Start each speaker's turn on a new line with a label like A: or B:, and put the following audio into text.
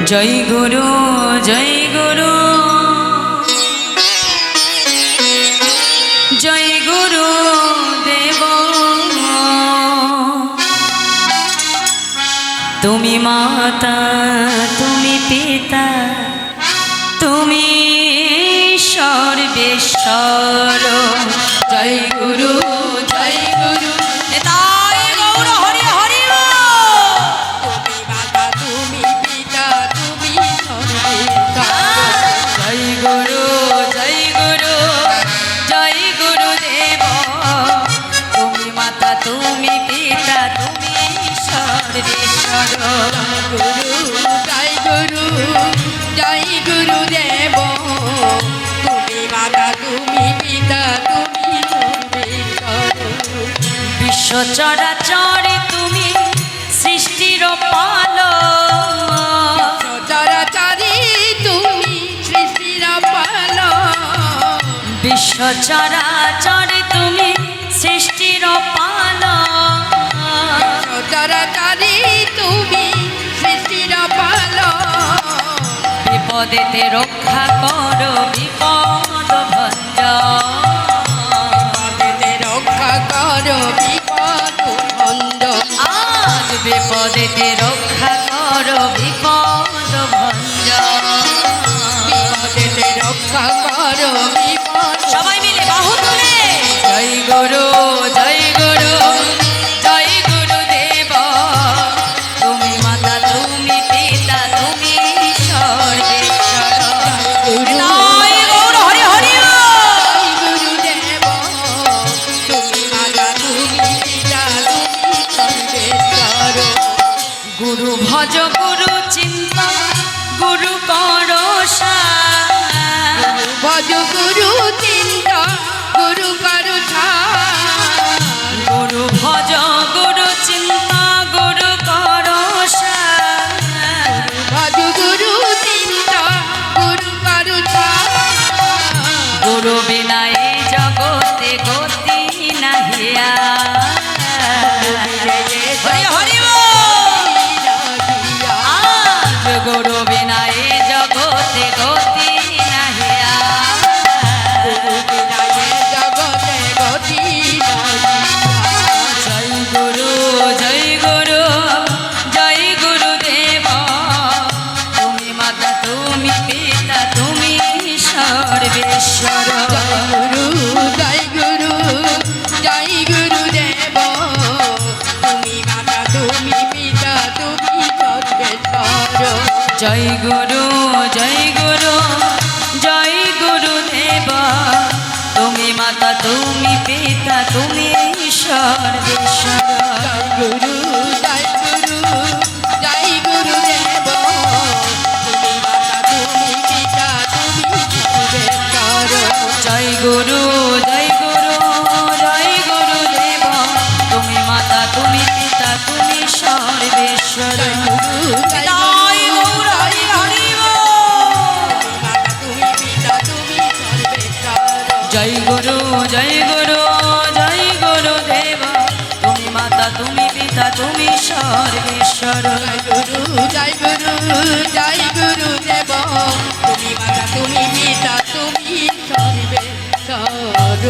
A: জয় গুরু জয় গুরু জয় গুরু দেব। তুমি মাতা তুমি পিতা তুমি সর্বেশ্বর। জয় গুরু জয় গুরু তুমি পিতা তুমি সর্বেশ্বর।
B: গুরু জয় গুরু জয় গুরু দেব, তুমি মাতা তুমি পিতা তুমি সর্বেশ্বর।
A: বিশ্ব চরাচরে তুমি সৃষ্টির পালক,
B: চরাচরে তুমি সৃষ্টির পালক।
A: বিশ্ব চরাচরে তুমি সৃষ্টির পালক,
B: চরাচরে তুমি সৃষ্টির পালক।
A: বিপদেতে রক্ষা করো বিপদ ভঞ্জন,
B: বিপদেতে রক্ষা করো বিপদ ভঞ্জন।
A: আজ বিপদেতে রক্ষা করো বিপদ ভঞ্জন,
B: বিপদেতে রক্ষা করো বিপদ।
A: সবাই মিলে বাহু তুলে জয় গুরু জয় গুরু জয় গুরু দেব। তুমি মাতা তুমি পিতা তুমি সর্বেশ্বর। জয় গৌর হরি হরি
B: জয় গুরু দেব, তুমি মাতা তুমি পিতা তুমি সর্বেশ্বর।
A: গুরু ভজ গুরু চিন্তা গুরু করসা,
B: ভজ গুরু চিন্তা গুরু করুষা।
A: গুরু ভজ গুরু চিন্তা গুরু করসা,
B: ভজ গুরু চিন্তা গুরু করুষা।
A: গুরু বিনা এই জগতে গতি নাহিয়া। হরি হরি বল। আজ গুরু বিনা এই জগতে গতি নাহিয়া।
B: জগতে গতি
A: জয় গুরু জয় গুরু জয় গুরু দেব। তুমি মাতা তুমি পিতা তুমি সর্বেশ্বর।
B: গুরু জয় গুরু জয় গুরু দেব, তুমি মাতা তুমি পিতা তুমি সর্বেশ্বর।
A: জয় গুরু জয় গুরু জয় গুরু দেব। তুমি মাতা তুমি পিতা তুমি সর্বেশ্বর।
B: গুরু জয় গুরু জয় গুরু দেব, তুমি মাতা তুমি পিতা তুমি সর্বেশ্বর।
A: জয় গুরু জয় গুরু জয় গুরু দেব। তুমি মাতা তুমি পিতা তুমি সর্বেশ্বর।
B: গুরু জয়
A: জয় গৌর হরি হরি বল।
B: মাতা তুমি পিতা তুমি সর্বেশ্বর।
A: জয় গুরু জয় গুরু জয় গুরু দেব। তুমি মাতা তুমি পিতা তুমি সর্বেশ্বর।
B: গুরু জয় গুরু জয় গুরু দেব, তুমি মাতা তুমি পিতা তুমি সর্বেশ্বর।